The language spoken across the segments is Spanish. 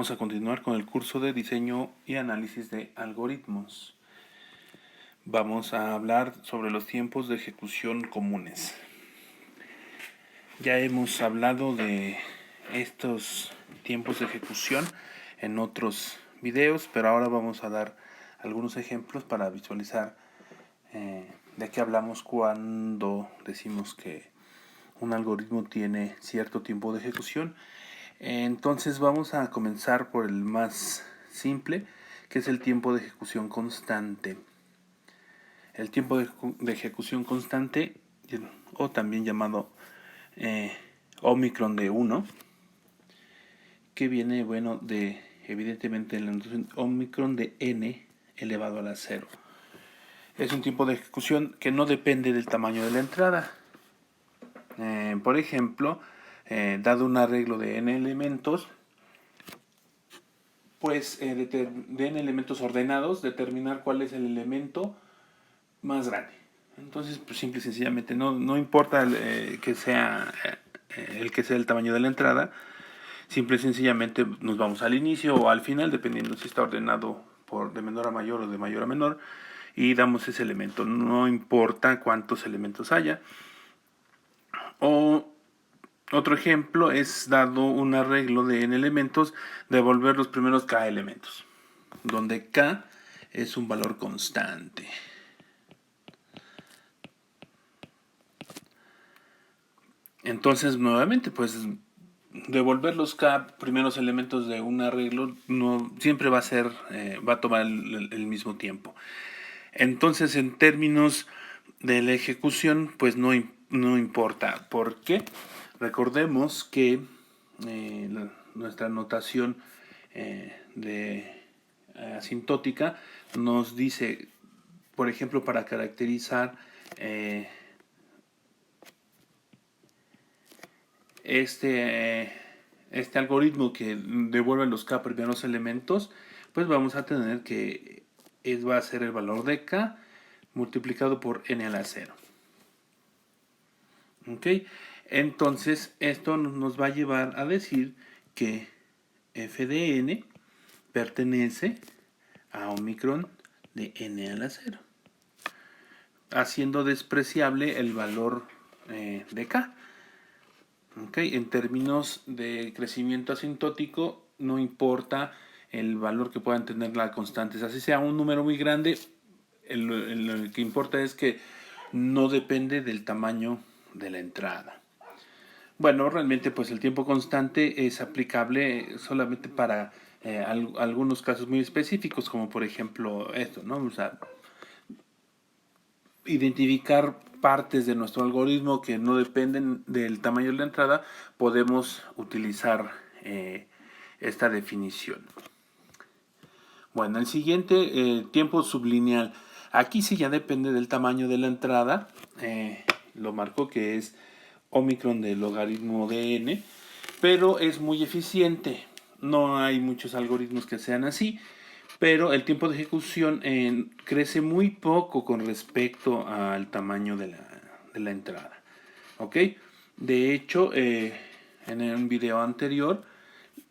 Vamos a continuar con el curso de diseño y análisis de algoritmos. Vamos a hablar sobre los tiempos de ejecución comunes. Ya hemos hablado de estos tiempos de ejecución en otros videos, pero ahora vamos a dar algunos ejemplos para visualizar de qué hablamos cuando decimos que un algoritmo tiene cierto tiempo de ejecución. Entonces vamos a comenzar por el más simple, que es el tiempo de ejecución constante. El tiempo de ejecución constante, o también llamado Omicron de 1, que viene, de evidentemente la notación Omicron de n elevado a la 0. Es un tiempo de ejecución que no depende del tamaño de la entrada. Por ejemplo, dado un arreglo de n elementos, pues de n elementos ordenados, determinar cuál es el elemento más grande. Entonces, pues simple y sencillamente, no importa el que sea el tamaño de la entrada, simple y sencillamente nos vamos al inicio o al final, dependiendo si está ordenado de menor a mayor o de mayor a menor, y damos ese elemento. No importa cuántos elementos haya. O otro ejemplo es, dado un arreglo de n elementos, devolver los primeros k elementos, donde k es un valor constante. Entonces, nuevamente, pues devolver los k primeros elementos de un arreglo no siempre va a tomar el mismo tiempo. Entonces, en términos de la ejecución, pues no importa. ¿Por qué? Recordemos que nuestra notación de asintótica nos dice, por ejemplo, para caracterizar este algoritmo que devuelve los k primeros elementos, pues vamos a tener que va a ser el valor de k multiplicado por n a la 0. ¿Ok? Entonces, esto nos va a llevar a decir que f de n pertenece a Omicron de n a la 0, haciendo despreciable el valor de k. Okay. En términos de crecimiento asintótico, no importa el valor que puedan tener las constantes. Así sea un número muy grande, el que importa es que no depende del tamaño de la entrada. Bueno, realmente pues el tiempo constante es aplicable solamente para algunos casos muy específicos, como por ejemplo esto, ¿no? O sea, identificar partes de nuestro algoritmo que no dependen del tamaño de la entrada, podemos utilizar esta definición. Bueno, el siguiente, tiempo sublineal. Aquí sí ya depende del tamaño de la entrada. Lo marco que es Omicron del logaritmo de n, pero es muy eficiente. No hay muchos algoritmos que sean así, pero el tiempo de ejecución crece muy poco con respecto al tamaño de la entrada. ¿Ok? De hecho, en un video anterior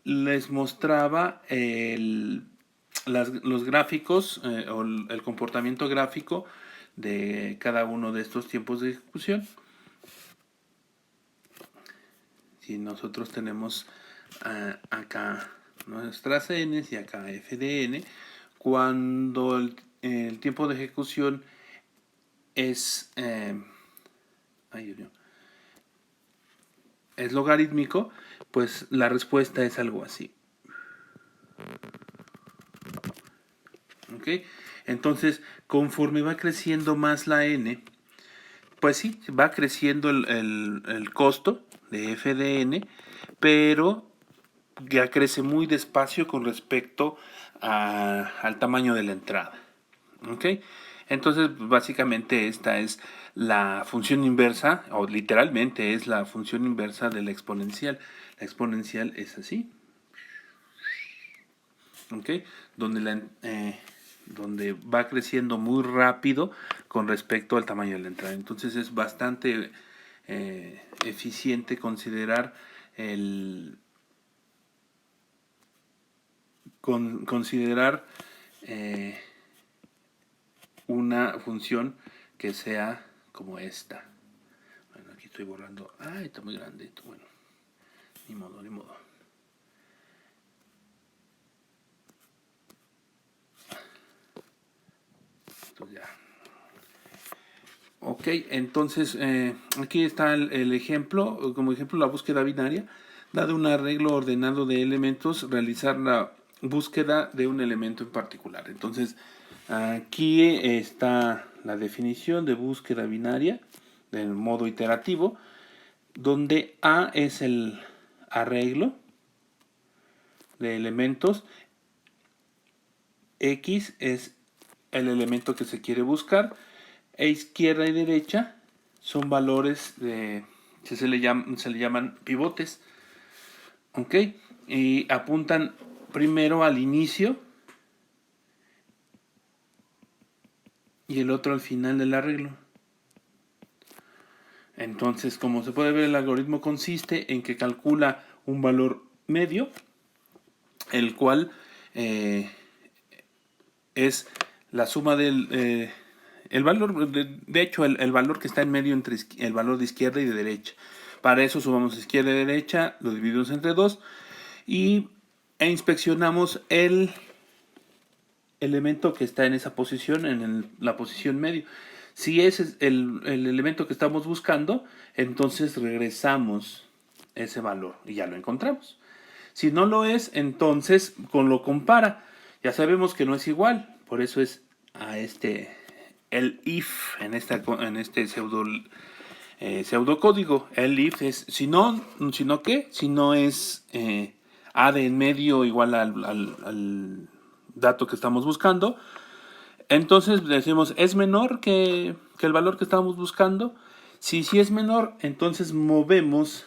les mostraba los gráficos o el comportamiento gráfico de cada uno de estos tiempos de ejecución. Si nosotros tenemos acá nuestras n y acá f de n, cuando el tiempo de ejecución es logarítmico, pues la respuesta es algo así. ¿Ok? Entonces, conforme va creciendo más la n, pues sí, va creciendo el costo de f de n, pero ya crece muy despacio con respecto al tamaño de la entrada. ¿Ok? Entonces, básicamente esta es la función inversa, o literalmente es la función inversa de la exponencial. La exponencial es así. ¿Ok? Donde va creciendo muy rápido con respecto al tamaño de la entrada. Entonces es bastante eficiente considerar considerar una función que sea como esta. Bueno, aquí estoy borrando. Ay, está muy grande esto. Bueno, ni modo, ni modo. Entonces ya. Ok, entonces aquí está el ejemplo. Como ejemplo, la búsqueda binaria. Dado un arreglo ordenado de elementos, realizar la búsqueda de un elemento en particular. Entonces, aquí está la definición de búsqueda binaria del modo iterativo, donde A es el arreglo de elementos, X es el elemento que se quiere buscar, e izquierda y derecha son valores que se le llaman pivotes. ¿Ok? Y apuntan primero al inicio y el otro al final del arreglo. Entonces, como se puede ver, el algoritmo consiste en que calcula un valor medio, el cual es la suma del el valor, de hecho, el valor que está en medio entre el valor de izquierda y de derecha. Para eso sumamos izquierda y derecha, lo dividimos entre 2 e inspeccionamos el elemento que está en esa posición, en la posición medio. Si ese es el elemento que estamos buscando, entonces regresamos ese valor y ya lo encontramos. Si no lo es, entonces con lo compara. Ya sabemos que no es igual, por eso es el if en este pseudocódigo. El if es si no qué, si no es a de en medio igual al dato que estamos buscando, entonces decimos es menor que el valor que estamos buscando. Si es menor, entonces movemos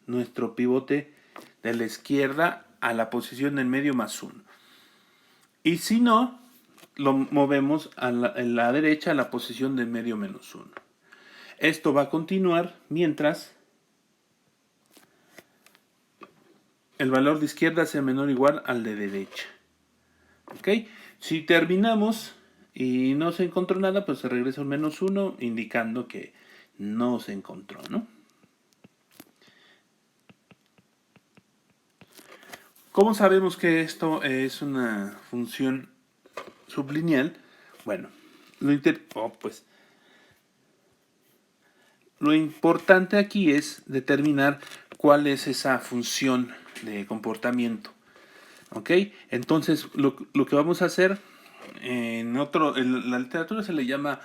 nuestro pivote de la izquierda a la posición del medio más 1. Y si no, lo movemos en la derecha a la posición del medio menos 1. Esto va a continuar mientras el valor de izquierda sea menor o igual al de derecha. ¿Ok? Si terminamos y no se encontró nada, pues se regresa un menos 1, indicando que no se encontró, ¿no? ¿Cómo sabemos que esto es una función sublineal? Bueno, lo importante aquí es determinar cuál es esa función de comportamiento. ¿Ok? Entonces, lo que vamos a hacer, en la literatura se le llama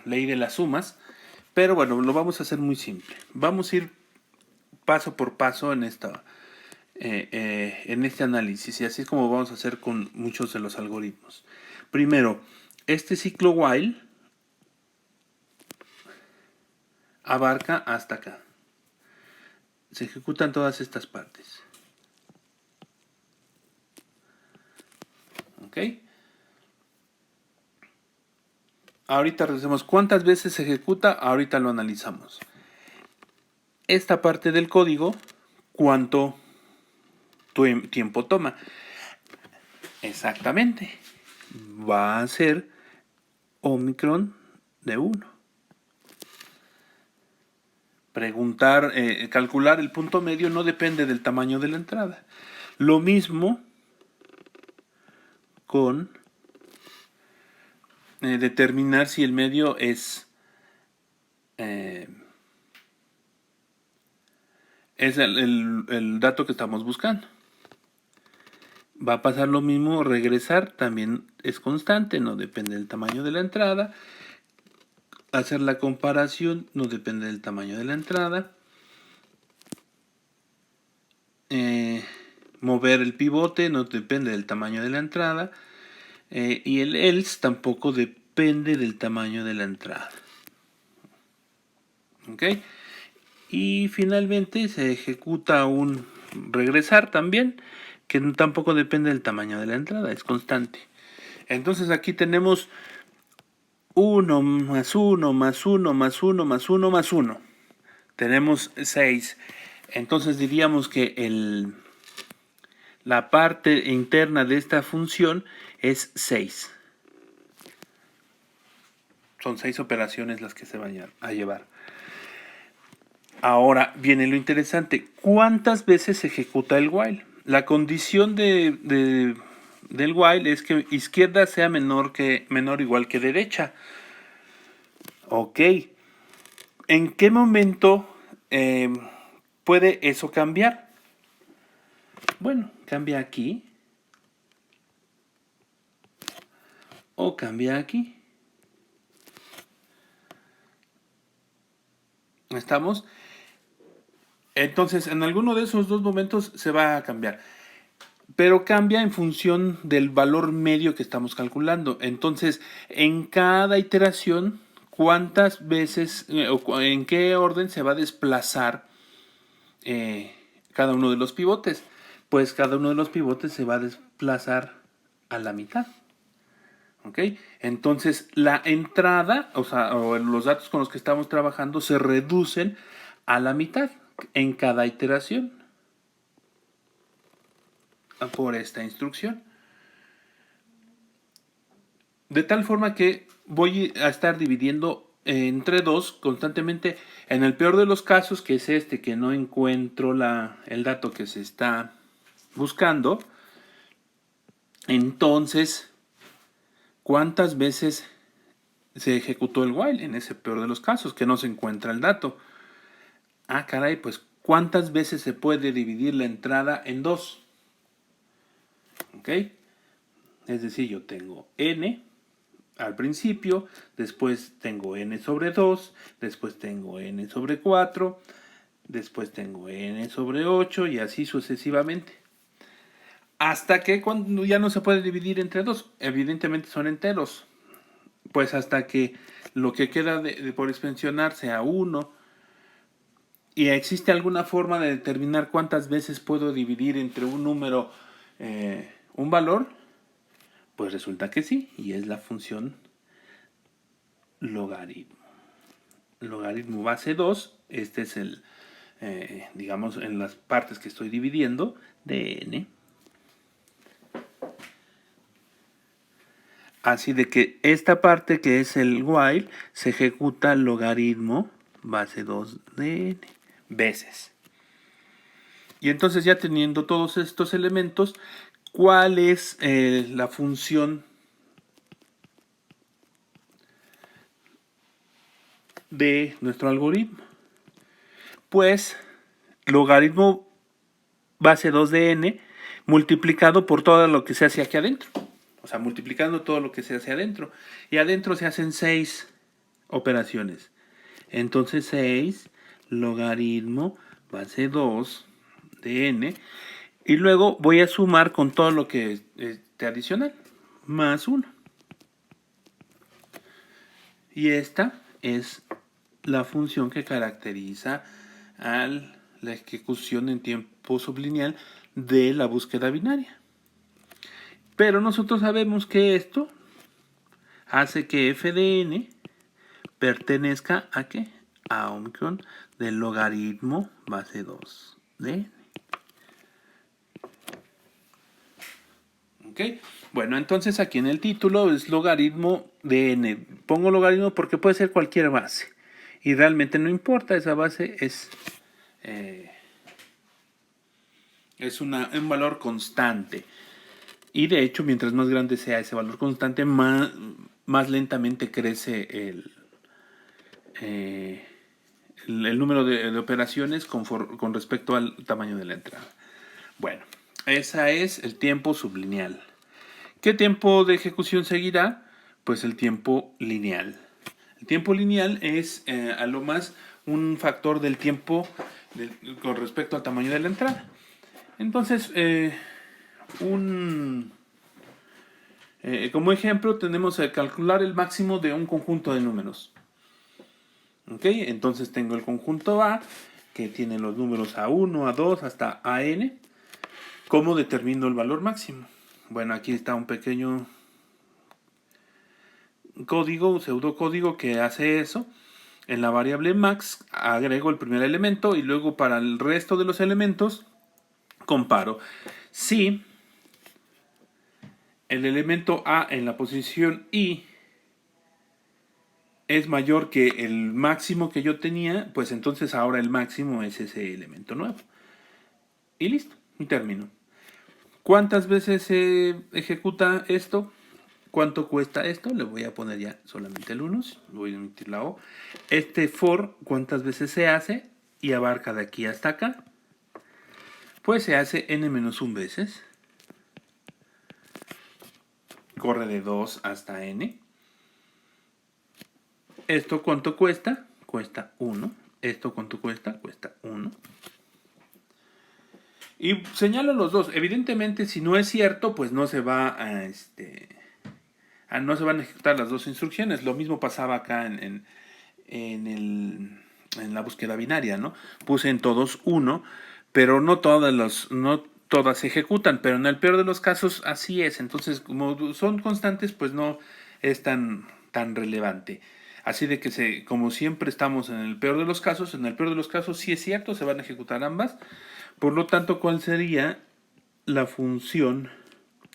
ley de las sumas, pero bueno, lo vamos a hacer muy simple. Vamos a ir paso por paso en este análisis, y así es como vamos a hacer con muchos de los algoritmos. Primero, este ciclo while abarca hasta acá. Se ejecutan todas estas partes. ¿Ok? Ahorita revisamos cuántas veces se ejecuta, ahorita lo analizamos. Esta parte del código, ¿cuánto tiempo toma? Exactamente. Va a ser Omicron de 1. Calcular el punto medio no depende del tamaño de la entrada. Lo mismo con determinar si el medio es el dato que estamos buscando. Va a pasar lo mismo, regresar también es constante, no depende del tamaño de la entrada. Hacer la comparación no depende del tamaño de la entrada. Mover el pivote no depende del tamaño de la entrada. Y el else tampoco depende del tamaño de la entrada. ¿Ok? Y finalmente se ejecuta un regresar también, que tampoco depende del tamaño de la entrada, es constante. Entonces aquí tenemos 1 más 1 más 1 más 1 más 1 más 1. Tenemos 6. Entonces diríamos que la parte interna de esta función es 6. Son 6 operaciones las que se van a llevar. Ahora viene lo interesante. ¿Cuántas veces se ejecuta el while? La condición del while es que izquierda sea menor o igual que derecha. Ok. ¿En qué momento puede eso cambiar? Bueno, cambia aquí. O cambia aquí. ¿Estamos? Entonces, en alguno de esos dos momentos se va a cambiar. Pero cambia en función del valor medio que estamos calculando. Entonces, en cada iteración, ¿cuántas veces o en qué orden se va a desplazar cada uno de los pivotes? Pues cada uno de los pivotes se va a desplazar a la mitad. ¿Ok? Entonces, la entrada, o los datos con los que estamos trabajando se reducen a la mitad en cada iteración por esta instrucción. De tal forma que voy a estar dividiendo entre 2 constantemente. En el peor de los casos, que es este, que no encuentro el dato que se está buscando, entonces, ¿cuántas veces se ejecutó el while? En ese peor de los casos, que no se encuentra el dato. Ah, caray, pues ¿cuántas veces se puede dividir la entrada en 2? ¿Ok? Es decir, yo tengo n al principio, después tengo n sobre 2, después tengo n sobre 4, después tengo n sobre 8 y así sucesivamente. Hasta que cuando ya no se puede dividir entre 2, evidentemente son enteros. Pues hasta que lo que queda por expansionar sea 1. ¿Y existe alguna forma de determinar cuántas veces puedo dividir entre un número un valor? Pues resulta que sí, y es la función logaritmo. Logaritmo base 2, este es el, digamos, en las partes que estoy dividiendo, de n. Así de que esta parte que es el while se ejecuta logaritmo base 2 de n veces. Y entonces ya teniendo todos estos elementos, ¿cuál es la función de nuestro algoritmo? Pues logaritmo base 2 de n multiplicado por todo lo que se hace aquí adentro. O sea, multiplicando todo lo que se hace adentro. Y adentro se hacen 6 operaciones. Entonces 6 logaritmo base 2 de n. Y luego voy a sumar con todo lo que esté adicional. Más 1. Y esta es la función que caracteriza a la ejecución en tiempo sublineal de la búsqueda binaria. Pero nosotros sabemos que esto hace que f de n pertenezca a ¿qué? A Omicron del logaritmo base 2 de n. ¿Ok? Bueno, entonces aquí en el título es logaritmo de n. Pongo logaritmo porque puede ser cualquier base. Y realmente no importa, esa base es un valor constante. Y de hecho, mientras más grande sea ese valor constante, más lentamente crece el número de operaciones con respecto al tamaño de la entrada. Bueno, ese es el tiempo sublineal. ¿Qué tiempo de ejecución seguirá? Pues el tiempo lineal. El tiempo lineal es a lo más un factor del tiempo con respecto al tamaño de la entrada. Entonces, como ejemplo, tenemos que calcular el máximo de un conjunto de números. ¿Ok? Entonces tengo el conjunto A, que tiene los números A1, A2 hasta AN. ¿Cómo determino el valor máximo? Bueno, aquí está un pequeño código, un pseudocódigo que hace eso. En la variable max agrego el primer elemento y luego para el resto de los elementos comparo. Si el elemento A en la posición I es mayor que el máximo que yo tenía, pues entonces ahora el máximo es ese elemento nuevo. Y listo, un término. ¿Cuántas veces se ejecuta esto? ¿Cuánto cuesta esto? Le voy a poner ya solamente el 1, voy a emitir la O. Este for, ¿cuántas veces se hace? Y abarca de aquí hasta acá. Pues se hace n-1 veces. Corre de 2 hasta n. ¿Esto cuánto cuesta? Cuesta 1. ¿Esto cuánto cuesta? Cuesta 1. Y señalo los dos. Evidentemente, si no es cierto, pues no se va a no se van a ejecutar las dos instrucciones. Lo mismo pasaba acá en la búsqueda binaria, ¿no? Puse en todos 1, pero no todas se ejecutan, pero en el peor de los casos así es. Entonces, como son constantes, pues no es tan relevante. Así de que como siempre estamos en el peor de los casos, sí es cierto, se van a ejecutar ambas. Por lo tanto, ¿cuál sería la función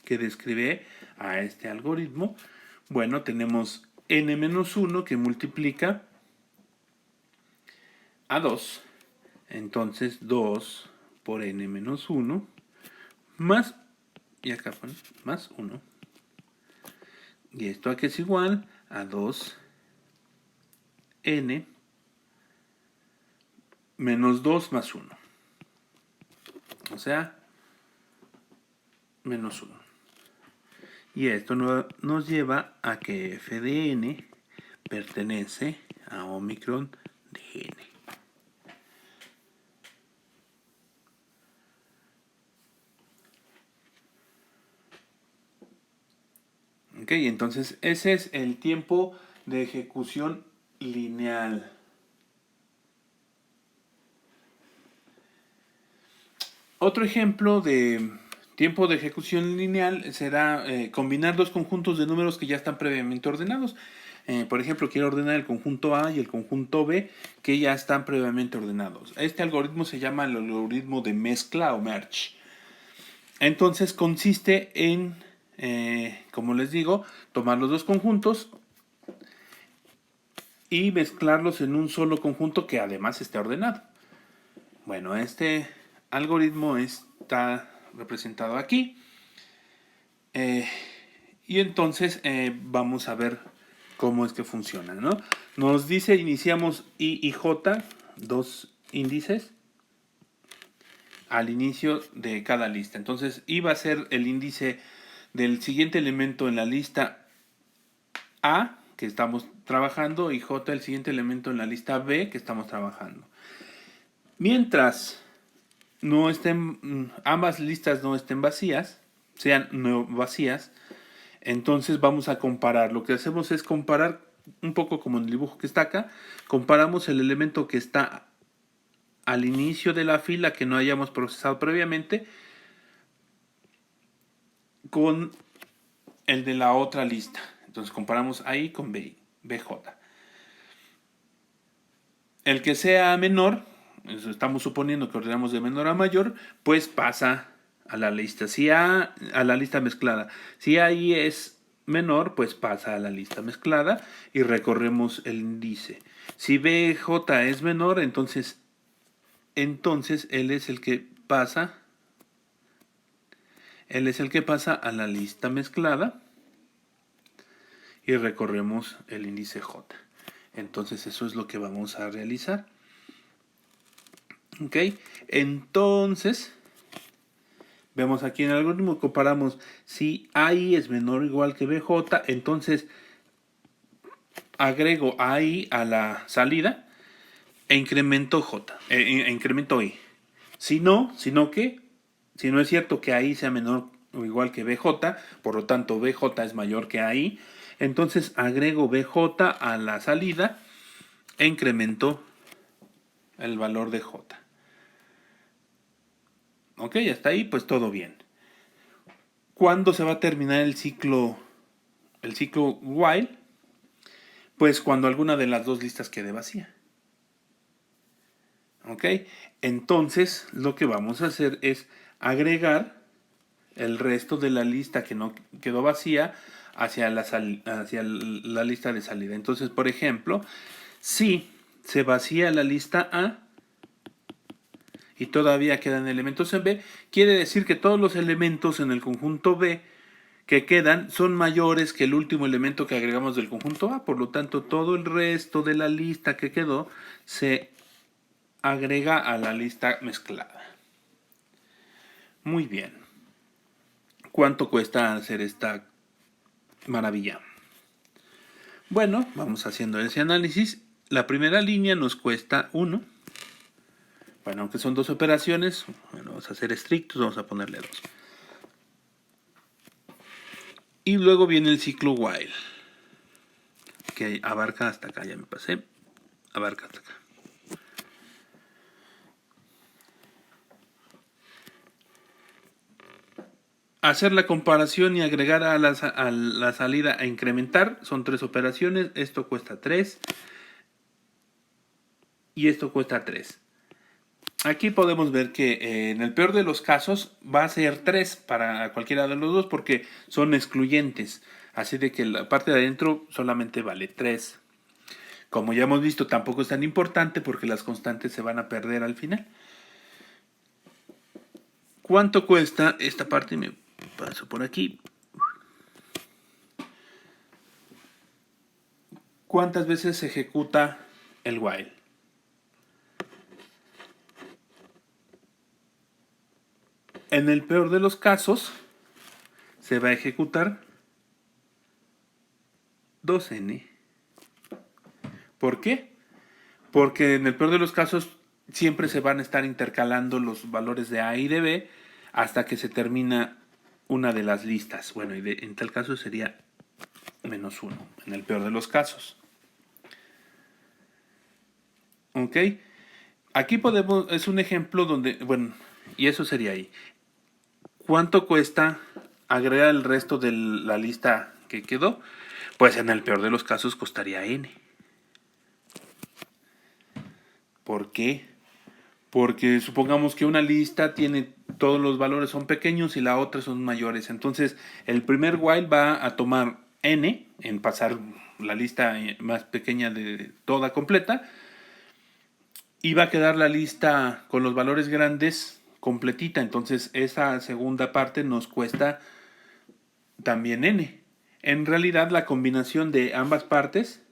que describe a este algoritmo? Bueno, tenemos n-1 que multiplica a 2. Entonces 2 por n-1 más, y acá pone, más 1. Y esto aquí es igual a 2n menos 2 más 1. O sea, menos 1. Y esto nos lleva a que f de n pertenece a Omicron de n. Ok, entonces ese es el tiempo de ejecución lineal. Otro ejemplo de tiempo de ejecución lineal será combinar dos conjuntos de números que ya están previamente ordenados. Por ejemplo, quiero ordenar el conjunto A y el conjunto B que ya están previamente ordenados. Este algoritmo se llama el algoritmo de mezcla o merge. Entonces consiste en, como les digo, tomar los dos conjuntos y mezclarlos en un solo conjunto que además esté ordenado. Bueno, este algoritmo está representado aquí. Y entonces vamos a ver cómo es que funciona, ¿no? Nos dice, iniciamos I y J, dos índices, al inicio de cada lista. Entonces I va a ser el índice del siguiente elemento en la lista A, que estamos trabajando, y J el siguiente elemento en la lista B, que estamos trabajando. Mientras no estén, ambas listas no estén vacías, sean no vacías, entonces vamos a comparar. Lo que hacemos es comparar, un poco como en el dibujo que está acá, comparamos el elemento que está al inicio de la fila que no hayamos procesado previamente con el de la otra lista. Entonces comparamos ahí con BJ. El que sea menor, estamos suponiendo que ordenamos de menor a mayor, pues pasa a la lista. Si a la lista mezclada. Si ahí es menor, pues pasa a la lista mezclada y recorremos el índice. Si BJ es menor, entonces él es el que pasa. Él es el que pasa a la lista mezclada y recorremos el índice J. Entonces eso es lo que vamos a realizar. Ok, entonces vemos aquí en el algoritmo, comparamos si AI es menor o igual que BJ, entonces agrego AI a la salida e incremento J, incremento I. Si no es cierto que AI sea menor o igual que BJ, por lo tanto BJ es mayor que AI, entonces agrego BJ a la salida e incremento el valor de J. Ok, hasta ahí pues todo bien. ¿Cuándo se va a terminar el ciclo while? Pues cuando alguna de las dos listas quede vacía. Ok, entonces lo que vamos a hacer es agregar el resto de la lista que no quedó vacía hacia hacia la lista de salida. Entonces, por ejemplo, si se vacía la lista A y todavía quedan elementos en B, quiere decir que todos los elementos en el conjunto B que quedan son mayores que el último elemento que agregamos del conjunto A. Por lo tanto, todo el resto de la lista que quedó se agrega a la lista mezclada. Muy bien. ¿Cuánto cuesta hacer esta maravilla? Bueno, vamos haciendo ese análisis. La primera línea nos cuesta 1. Bueno, aunque son 2 operaciones, bueno, vamos a ser estrictos, vamos a ponerle 2. Y luego viene el ciclo while, que abarca hasta acá, ya me pasé, abarca hasta acá. Hacer la comparación y agregar a la salida a incrementar son 3 operaciones. Esto cuesta 3 y esto cuesta 3. Aquí podemos ver que en el peor de los casos va a ser 3 para cualquiera de los dos porque son excluyentes. Así de que la parte de adentro solamente vale 3. Como ya hemos visto, tampoco es tan importante porque las constantes se van a perder al final. ¿Cuánto cuesta esta parte? Me paso por aquí. ¿Cuántas veces se ejecuta el while? En el peor de los casos, se va a ejecutar 2n. ¿Por qué? Porque en el peor de los casos siempre se van a estar intercalando los valores de A y de B hasta que se termina una de las listas. Bueno, y en tal caso sería -1, en el peor de los casos. ¿Ok? Aquí podemos, es un ejemplo donde, bueno, y eso sería ahí. ¿Cuánto cuesta agregar el resto de la lista que quedó? Pues en el peor de los casos costaría n. ¿Por qué? Porque supongamos que una lista tiene todos los valores son pequeños y la otra son mayores. Entonces, el primer while va a tomar n en pasar la lista más pequeña de toda completa y va a quedar la lista con los valores grandes completita. Entonces, esa segunda parte nos cuesta también n. En realidad, la combinación de ambas partes,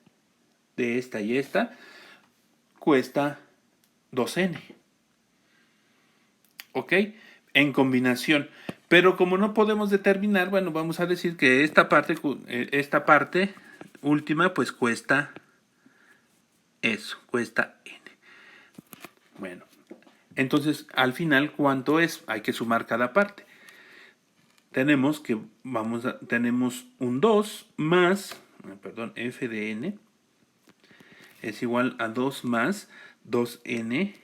de esta y esta, cuesta 2n. ¿Ok? En combinación. Pero como no podemos determinar, bueno, vamos a decir que esta parte última, pues cuesta eso, cuesta n. Bueno, entonces al final, ¿cuánto es? Hay que sumar cada parte. Tenemos que, tenemos un 2 más, perdón, f de n es igual a 2 más 2n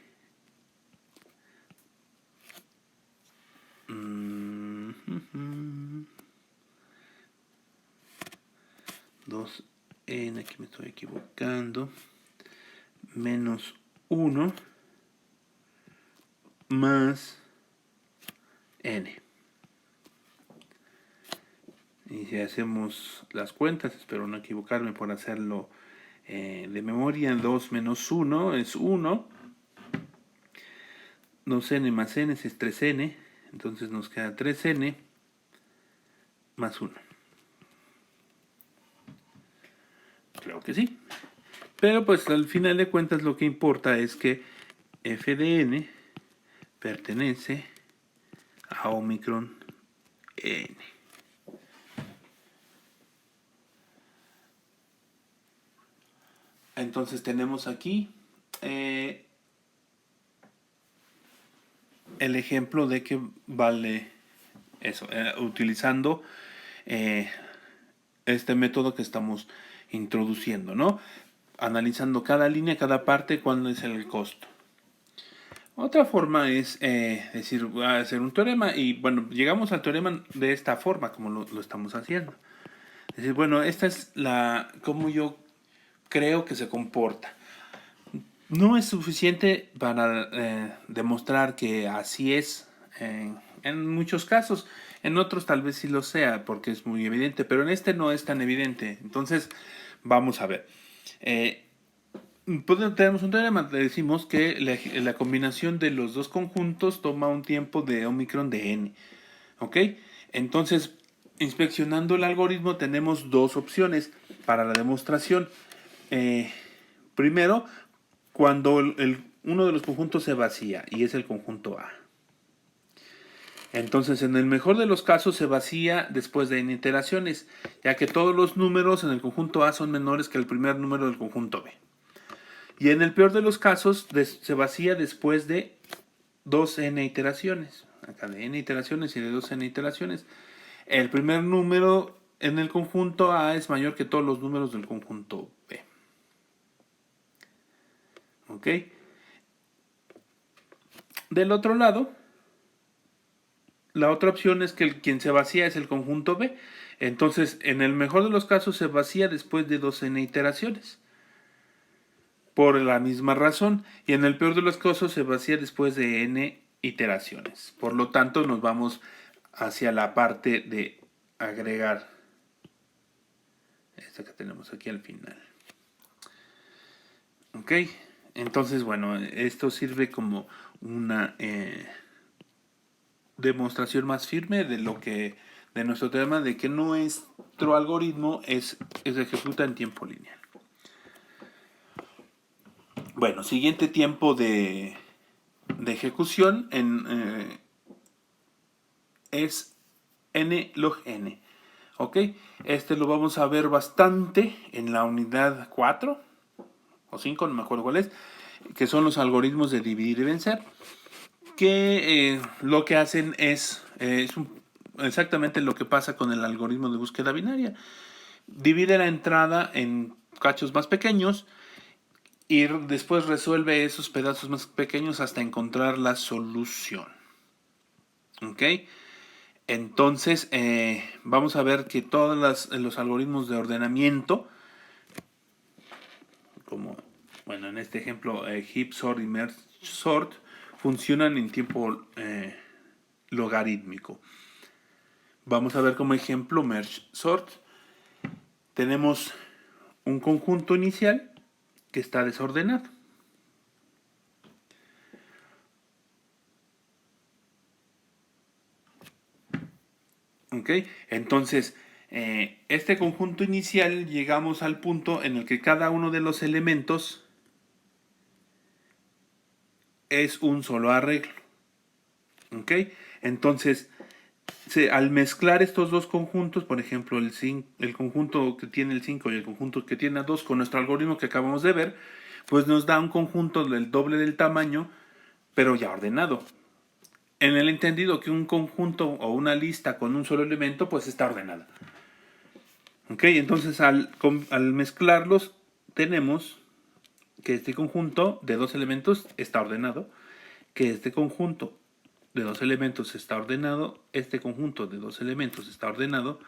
2n, aquí me estoy equivocando, menos 1 más n. Y si hacemos las cuentas, espero no equivocarme por hacerlo de memoria, 2 menos 1 es 1, 2n más n es 3n, entonces nos queda 3n más 1. Creo que sí. Pero pues al final de cuentas lo que importa es que f de n pertenece a Omicron n. Entonces tenemos aquí el ejemplo de que vale eso, utilizando este método que estamos introduciendo, ¿no? Analizando cada línea, cada parte, cuál es el costo. Otra forma es decir, voy a hacer un teorema y bueno, llegamos al teorema de esta forma, como lo estamos haciendo. Es decir, bueno, esta es cómo yo creo que se comporta. No es suficiente para demostrar que así es en muchos casos. En otros tal vez sí lo sea porque es muy evidente, pero en este no es tan evidente. Entonces, vamos a ver. Tenemos un teorema, decimos que la combinación de los dos conjuntos toma un tiempo de Omicron de n. ¿Ok? Entonces, inspeccionando el algoritmo tenemos dos opciones para la demostración. Primero, cuando uno de los conjuntos se vacía y es el conjunto A. Entonces, en el mejor de los casos se vacía después de n iteraciones, ya que todos los números en el conjunto A son menores que el primer número del conjunto B. Y en el peor de los casos se vacía después de 2n iteraciones. Acá de n iteraciones y de 2n iteraciones. El primer número en el conjunto A es mayor que todos los números del conjunto B. ¿Ok? Del otro lado, la otra opción es que quien se vacía es el conjunto B. Entonces, en el mejor de los casos se vacía después de 2n iteraciones. Por la misma razón. Y en el peor de los casos se vacía después de n iteraciones. Por lo tanto, nos vamos hacia la parte de agregar esta que tenemos aquí al final. Ok, entonces bueno, esto sirve como una demostración más firme de lo que de nuestro tema de que nuestro algoritmo se ejecuta en tiempo lineal. Bueno, siguiente tiempo de ejecución es n log n. ¿Ok? Este lo vamos a ver bastante en la unidad 4 o 5, no me acuerdo cuál es, que son los algoritmos de dividir y vencer, que lo que hacen es exactamente lo que pasa con el algoritmo de búsqueda binaria. Divide la entrada en cachos más pequeños y después resuelve esos pedazos más pequeños hasta encontrar la solución. ¿Ok? Entonces, vamos a ver que todos los algoritmos de ordenamiento, como, bueno, en este ejemplo, heap sort y merge sort, funcionan en tiempo logarítmico. Vamos a ver como ejemplo merge sort. Tenemos un conjunto inicial que está desordenado. ¿Ok? Entonces, este conjunto inicial llegamos al punto en el que cada uno de los elementos es un solo arreglo. ¿Ok? Entonces, al mezclar estos dos conjuntos, por ejemplo, el conjunto que tiene el 5 y el conjunto que tiene 2 con nuestro algoritmo que acabamos de ver, pues nos da un conjunto del doble del tamaño, pero ya ordenado. En el entendido que un conjunto o una lista con un solo elemento, pues está ordenada. ¿Ok? Entonces, al mezclarlos, tenemos que este conjunto de dos elementos está ordenado, que este conjunto de dos elementos está ordenado, este conjunto de dos elementos está ordenado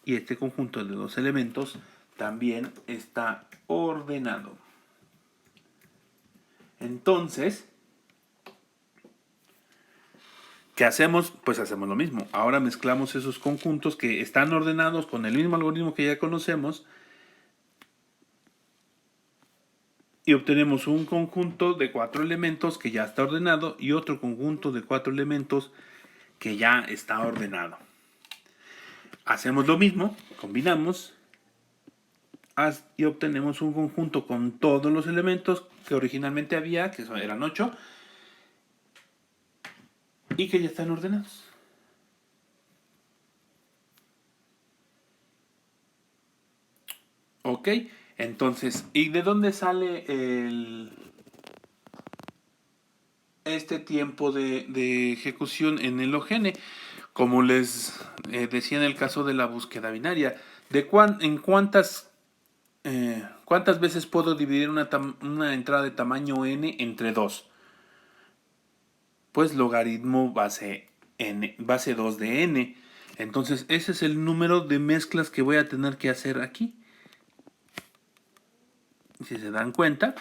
y este conjunto de dos elementos también está ordenado. Entonces, ¿qué hacemos? Pues hacemos lo mismo. Ahora mezclamos esos conjuntos que están ordenados con el mismo algoritmo que ya conocemos y obtenemos un conjunto de 4 elementos que ya está ordenado y otro conjunto de 4 elementos que ya está ordenado. Hacemos lo mismo, combinamos y obtenemos un conjunto con todos los elementos que originalmente había, que eran 8, y que ya están ordenados. Ok, entonces, ¿y de dónde sale este tiempo de ejecución en el OGN? Como les decía en el caso de la búsqueda binaria, ¿en cuántas veces puedo dividir una entrada de tamaño n entre 2? Pues logaritmo base 2 de n. Entonces ese es el número de mezclas que voy a tener que hacer aquí. Si se dan cuenta,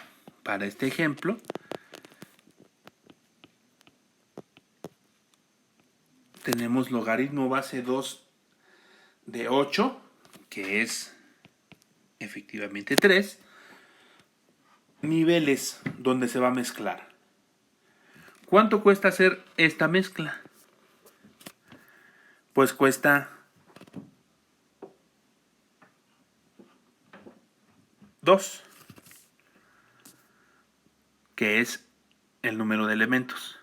para este ejemplo, tenemos logaritmo base 2 de 8, que es efectivamente 3, niveles donde se va a mezclar. ¿Cuánto cuesta hacer esta mezcla? Pues cuesta 2, que es el número de elementos.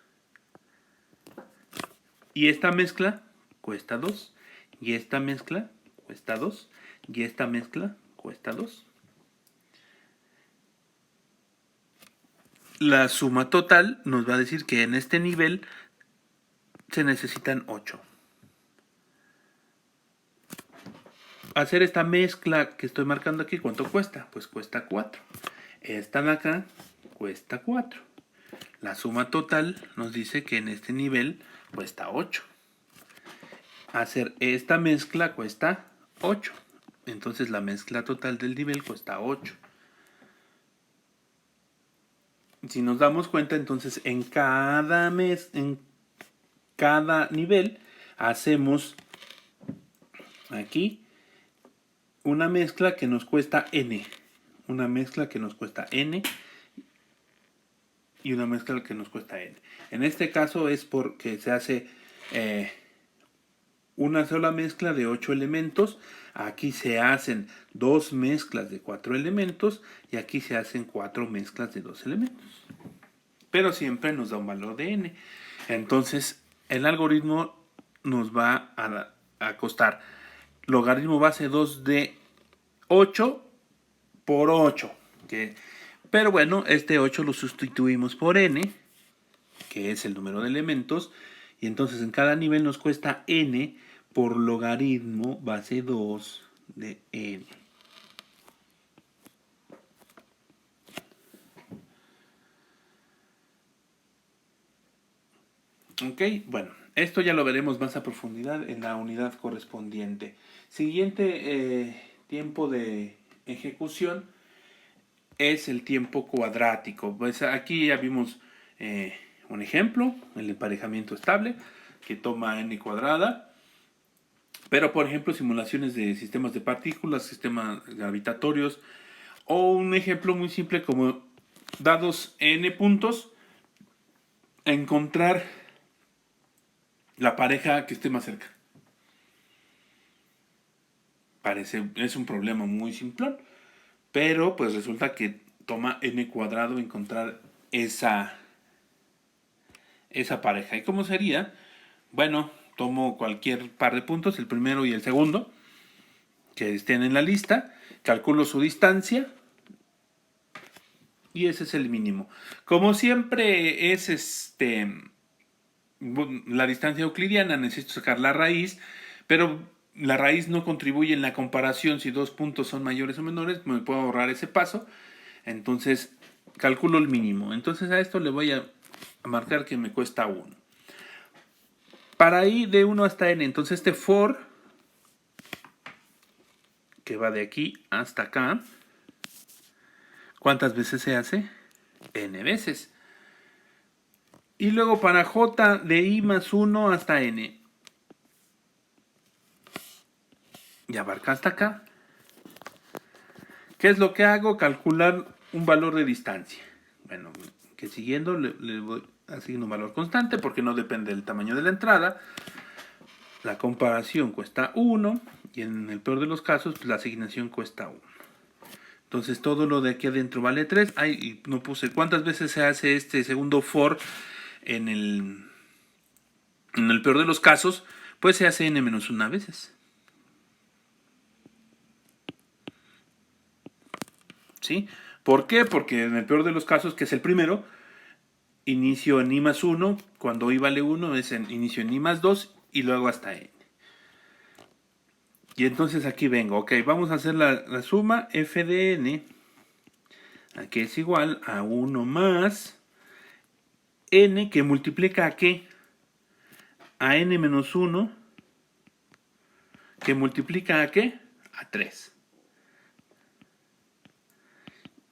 Y esta mezcla cuesta 2, y esta mezcla cuesta 2, y esta mezcla cuesta 2. La suma total nos va a decir que en este nivel se necesitan 8. Hacer esta mezcla que estoy marcando aquí, ¿cuánto cuesta? Pues cuesta 4. Esta de acá cuesta 4. La suma total nos dice que en este nivel cuesta 8. Hacer esta mezcla cuesta 8. Entonces la mezcla total del nivel cuesta 8. Si nos damos cuenta, entonces en cada nivel hacemos aquí una mezcla que nos cuesta n. Una mezcla que nos cuesta n y una mezcla que nos cuesta n. En este caso es porque se hace una sola mezcla de 8 elementos. Aquí se hacen 2 mezclas de 4 elementos y aquí se hacen 4 mezclas de 2 elementos. Pero siempre nos da un valor de n. Entonces el algoritmo nos va a costar logaritmo base 2 de 8 por 8. Pero bueno, este 8 lo sustituimos por n, que es el número de elementos. Y entonces en cada nivel nos cuesta n por logaritmo base 2 de n. Ok, bueno, esto ya lo veremos más a profundidad en la unidad correspondiente. Siguiente tiempo de ejecución es el tiempo cuadrático. Pues aquí ya vimos un ejemplo, el emparejamiento estable, que toma n cuadrada. Pero, por ejemplo, simulaciones de sistemas de partículas, sistemas gravitatorios, o un ejemplo muy simple como dados n puntos, encontrar la pareja que esté más cerca. Es un problema muy simplón, pero pues resulta que toma n cuadrado encontrar esa pareja. ¿Y cómo sería? Bueno, tomo cualquier par de puntos, el primero y el segundo, que estén en la lista, calculo su distancia y ese es el mínimo. Como siempre es la distancia euclidiana, necesito sacar la raíz, pero la raíz no contribuye en la comparación. Si dos puntos son mayores o menores, me puedo ahorrar ese paso. Entonces calculo el mínimo. Entonces a esto le voy a marcar que me cuesta 1. Para ir de 1 hasta n, entonces este for, que va de aquí hasta acá, ¿cuántas veces se hace? N veces. Y luego para j de i más 1 hasta n, y abarca hasta acá. ¿Qué es lo que hago? Calcular un valor de distancia. Bueno, que siguiendo le voy asigno un valor constante porque no depende del tamaño de la entrada. La comparación cuesta 1 y en el peor de los casos pues la asignación cuesta 1. Entonces todo lo de aquí adentro vale 3. Ay, no puse cuántas veces se hace este segundo for en el peor de los casos, pues se hace n-1 veces. ¿Sí? ¿Por qué? Porque en el peor de los casos, que es el primero, inicio en i más 1, cuando i vale 1 es inicio en i más 2 y luego hasta n. Y entonces aquí vengo, ok, vamos a hacer la suma f de n, aquí es igual a 1 más n, que multiplica a qué? A n menos 1, que multiplica a qué? A 3.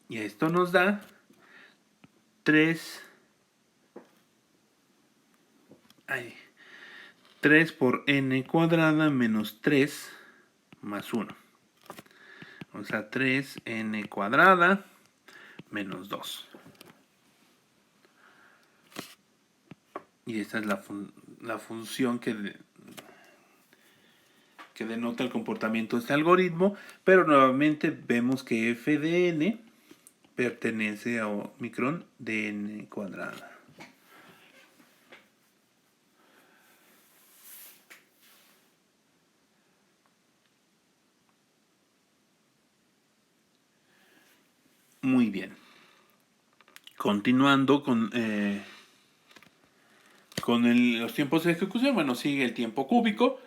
Y esto nos da 3 3 por n cuadrada menos 3 más 1. O sea, 3n cuadrada menos 2. Y esta es la función que denota el comportamiento de este algoritmo. Pero nuevamente vemos que f de n pertenece a Omicron de n cuadrada. Muy bien. Continuando con los tiempos de ejecución, bueno, sigue el tiempo cúbico.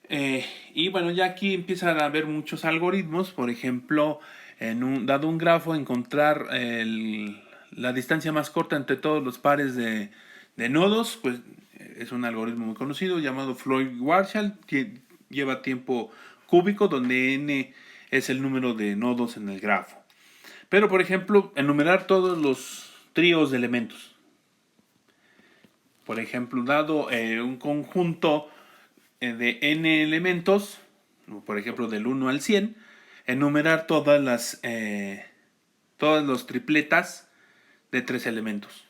Y bueno, ya aquí empiezan a haber muchos algoritmos. Por ejemplo, dado un grafo, encontrar la distancia más corta entre todos los pares de nodos, pues es un algoritmo muy conocido llamado Floyd-Warshall, que lleva tiempo cúbico, donde n es el número de nodos en el grafo. Pero, por ejemplo, enumerar todos los tríos de elementos. Por ejemplo, dado un conjunto de n elementos, por ejemplo del 1 al 100, enumerar todas los tripletas de 3 elementos.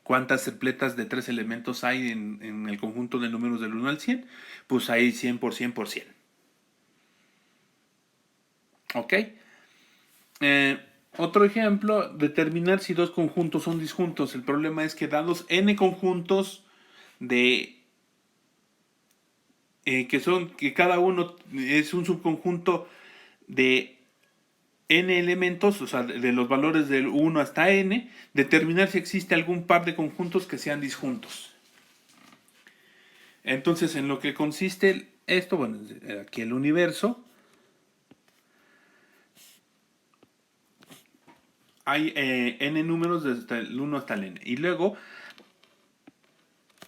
¿Cuántas tripletas de 3 elementos hay en el conjunto de números del 1 al 100? Pues hay 100 por 100 por 100. ¿Ok? Otro ejemplo, determinar si dos conjuntos son disjuntos. El problema es que dados n conjuntos de que cada uno es un subconjunto de n elementos, o sea, de los valores del 1 hasta n, determinar si existe algún par de conjuntos que sean disjuntos. Entonces, en lo que consiste esto, bueno, aquí el universo, hay n números desde el 1 hasta el n, y luego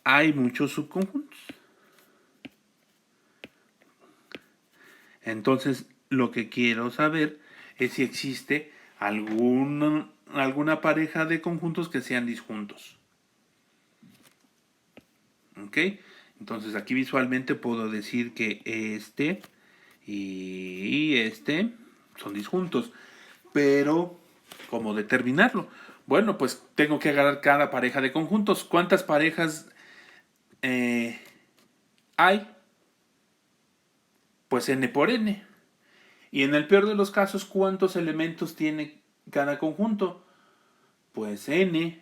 hay muchos subconjuntos. Entonces, lo que quiero saber es si existe alguna pareja de conjuntos que sean disjuntos. ¿Ok? Entonces, aquí visualmente puedo decir que este y este son disjuntos. Pero, ¿cómo determinarlo? Bueno, pues tengo que agarrar cada pareja de conjuntos. ¿Cuántas parejas hay? Pues n por n. Y en el peor de los casos, ¿cuántos elementos tiene cada conjunto? Pues n.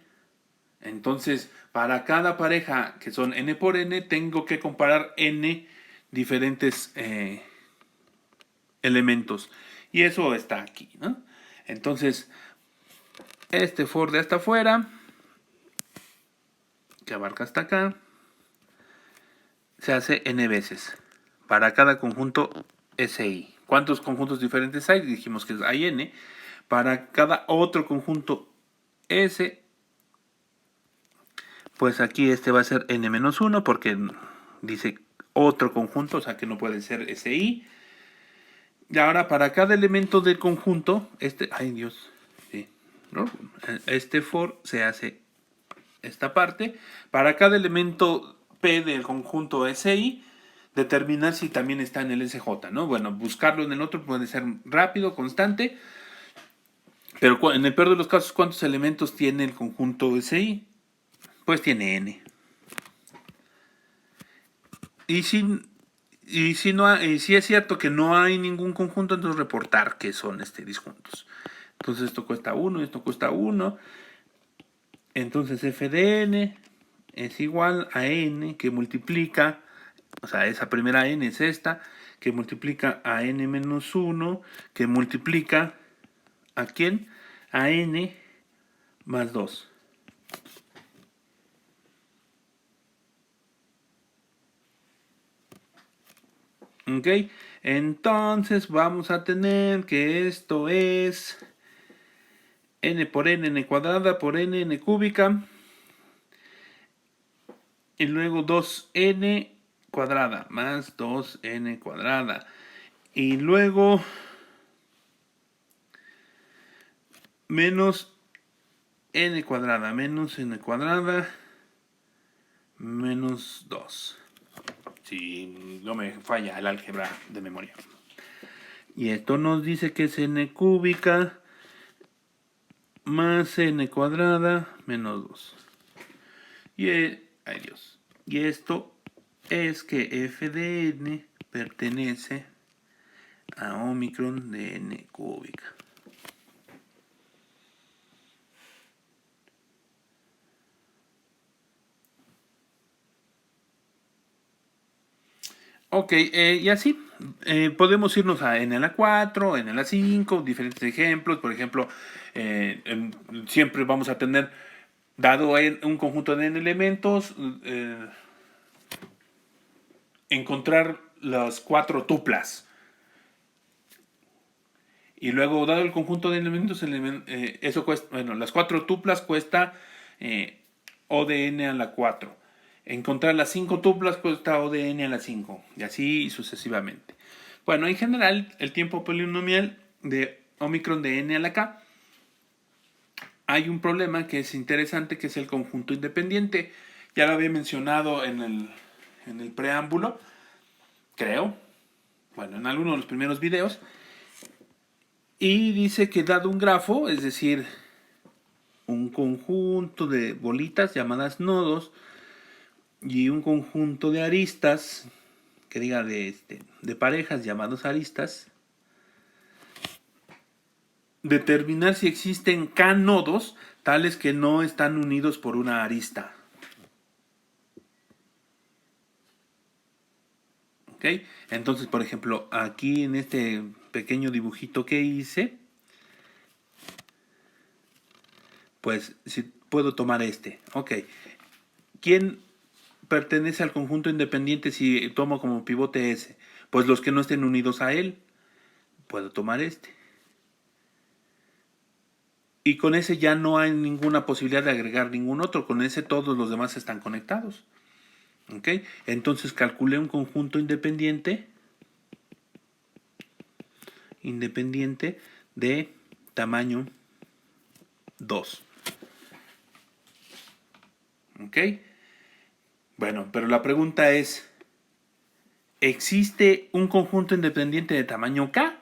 Entonces, para cada pareja que son n por n, tengo que comparar n diferentes elementos. Y eso está aquí, ¿no? Entonces, este for de hasta afuera, que abarca hasta acá, se hace n veces para cada conjunto SI. ¿Cuántos conjuntos diferentes hay? Dijimos que hay n. Para cada otro conjunto S, pues aquí este va a ser n-1 porque dice otro conjunto, o sea que no puede ser SI. Y ahora para cada elemento del conjunto, ay Dios, sí, ¿no? Este for se hace esta parte. Para cada elemento P del conjunto SI, determinar si también está en el SJ, ¿no? Bueno, buscarlo en el otro puede ser rápido, constante, pero en el peor de los casos, ¿cuántos elementos tiene el conjunto SI? Pues tiene n. Y si es cierto que no hay ningún conjunto, entonces reportar que son disjuntos. Entonces esto cuesta 1, esto cuesta 1. Entonces f de n es igual a n que multiplica, o sea, esa primera n es esta, que multiplica a n menos 1, que multiplica ¿a quién? A n más 2. ¿Ok? Entonces vamos a tener que esto es n por n cuadrada por n cúbica. Y luego 2n cuadrada más 2n cuadrada. Y luego menos n cuadrada menos n cuadrada menos 2. Si no me falla el álgebra de memoria. Y esto nos dice que es n cúbica más n cuadrada menos 2. Ay Dios. Y esto es que f de n pertenece a Omicron de n cúbica. Ok, y así podemos irnos a n a la 4, n a la 5, diferentes ejemplos. Por ejemplo, siempre vamos a tener, dado un conjunto de n elementos, encontrar las 4 tuplas. Y luego, dado el conjunto de elementos, eso cuesta, bueno, las 4 tuplas cuesta O de n a la 4. Encontrar las 5 tuplas cuesta O de n a la 5. Y así sucesivamente. Bueno, en general, el tiempo polinomial de Omicron de n a la k, hay un problema que es interesante, que es el conjunto independiente. Ya lo había mencionado en el preámbulo, creo. Bueno, en alguno de los primeros videos. Y dice que dado un grafo, es decir, un conjunto de bolitas llamadas nodos y un conjunto de aristas, que diga de parejas llamados aristas, determinar si existen k nodos tales que no están unidos por una arista. ¿Ok? Entonces, por ejemplo, aquí en este pequeño dibujito que hice, pues si puedo tomar este. Ok. ¿Quién pertenece al conjunto independiente si tomo como pivote S? Pues los que no estén unidos a él. Puedo tomar este. Y con ese ya no hay ninguna posibilidad de agregar ningún otro. Con ese todos los demás están conectados. ¿Ok? Entonces calculé un conjunto independiente de tamaño 2. ¿Ok? Bueno, pero la pregunta es, ¿existe un conjunto independiente de tamaño k?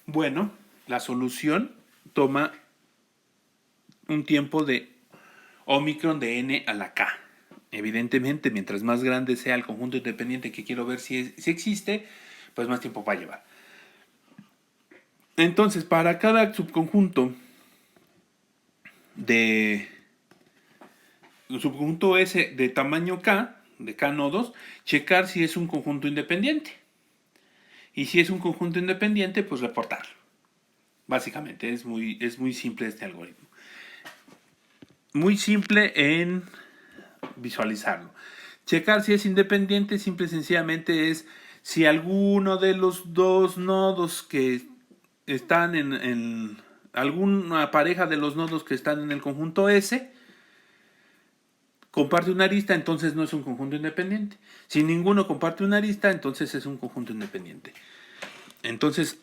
Bueno, la solución toma un tiempo de Omicron de n a la k. Evidentemente, mientras más grande sea el conjunto independiente que quiero ver si existe, pues más tiempo va a llevar. Entonces, para cada subconjunto S de tamaño k, de k nodos, checar si es un conjunto independiente. Y si es un conjunto independiente, pues reportarlo. Básicamente, es muy simple este algoritmo. Muy simple en visualizarlo. Checar si es independiente, simple y sencillamente es si alguno de los dos nodos que están en alguna pareja de los nodos que están en el conjunto S comparte una arista, entonces no es un conjunto independiente. Si ninguno comparte una arista, entonces es un conjunto independiente. Entonces,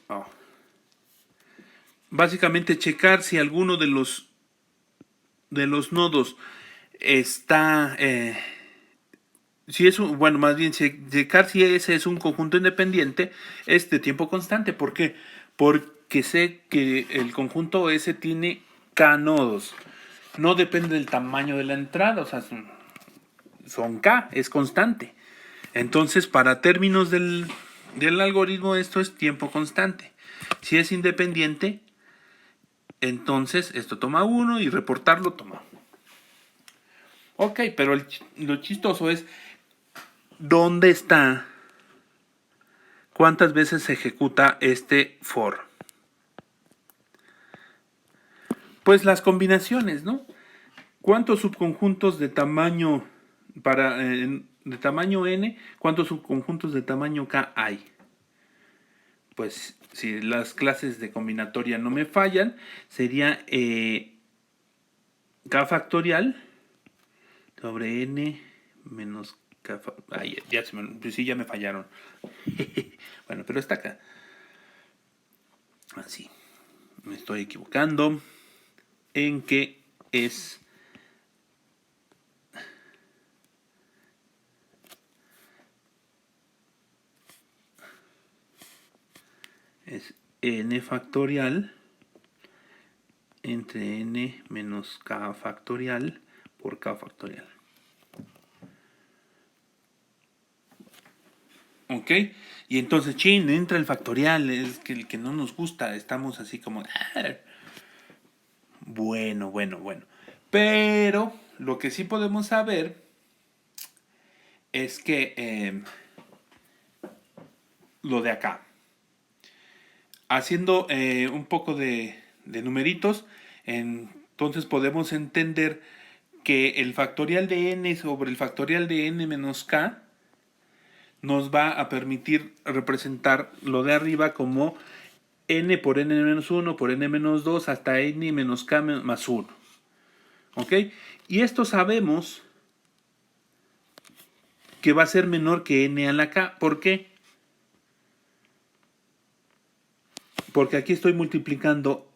básicamente checar si alguno de los nodos está si es más bien checar si ese es un conjunto independiente es de tiempo constante. ¿Por qué? Porque sé que el conjunto S tiene k nodos. No depende del tamaño de la entrada, o sea, son k, es constante. Entonces, para términos del algoritmo, esto es tiempo constante. Si es independiente, entonces esto toma 1 y reportarlo toma 1. Ok, pero lo chistoso es ¿dónde está? ¿Cuántas veces se ejecuta este for? Pues las combinaciones, ¿no? ¿Cuántos subconjuntos de tamaño de tamaño n? ¿Cuántos subconjuntos de tamaño k hay? Pues si las clases de combinatoria no me fallan, sería k factorial sobre n menos k. Pues sí, ya me fallaron. Bueno, pero está acá. Así. Me estoy equivocando en que es es n factorial entre n menos k factorial por k factorial. ¿Ok? Y entonces, chin, entra el factorial, es que el que no nos gusta, estamos así como... Bueno. Pero lo que sí podemos saber es que lo de acá. Haciendo un poco de numeritos, entonces podemos entender que el factorial de n sobre el factorial de n menos k nos va a permitir representar lo de arriba como n por n menos 1 por n menos 2 hasta n menos k más 1. ¿Ok? Y esto sabemos que va a ser menor que n a la k. ¿Por qué? Porque aquí estoy multiplicando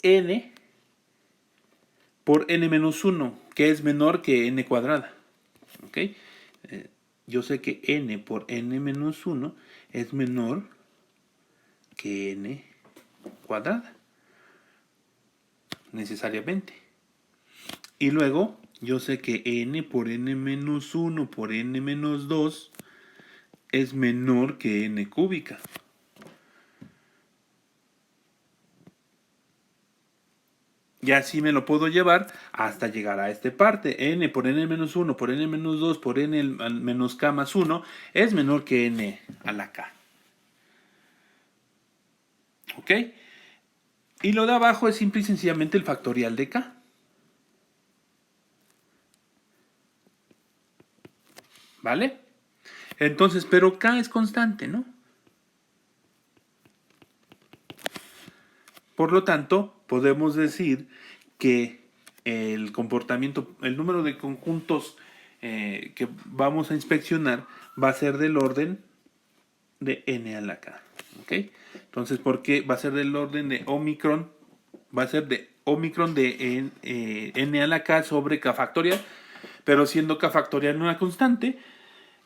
n por n menos 1, que es menor que n cuadrada. ¿Ok? Yo sé que n por n menos 1 es menor que n cuadrada, necesariamente. Y luego, yo sé que n por n menos 1 por n menos 2 es menor que n cúbica. Y así me lo puedo llevar hasta llegar a esta parte. N por n menos 1 por n menos 2 por n menos k más 1 es menor que n a la k. ¿Ok? Y lo de abajo es simple y sencillamente el factorial de k. ¿Vale? Entonces, pero k es constante, ¿no? Por lo tanto, podemos decir que el comportamiento, el número de conjuntos que vamos a inspeccionar va a ser del orden de n a la k. ¿Ok? Entonces, ¿por qué va a ser del orden de Omicron? Va a ser de Omicron de n a la k sobre k factorial, pero siendo k factorial una constante,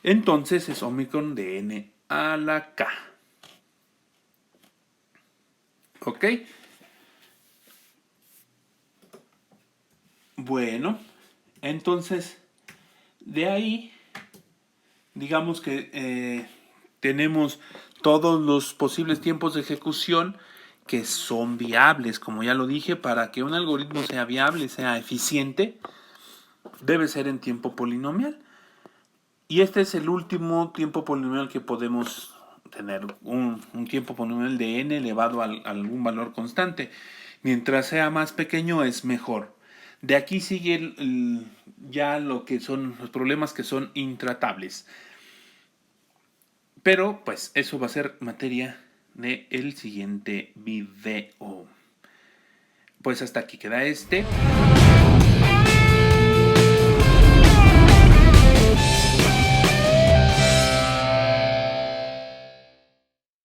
entonces es Omicron de n a la k. ¿Ok? Bueno, entonces, de ahí, digamos que tenemos todos los posibles tiempos de ejecución que son viables, como ya lo dije, para que un algoritmo sea viable, sea eficiente, debe ser en tiempo polinomial. Y este es el último tiempo polinomial que podemos tener, un tiempo polinomial de n elevado a algún valor constante. Mientras sea más pequeño es mejor. De aquí sigue ya lo que son los problemas que son intratables. Pero pues eso va a ser materia del siguiente video. Pues hasta aquí queda este.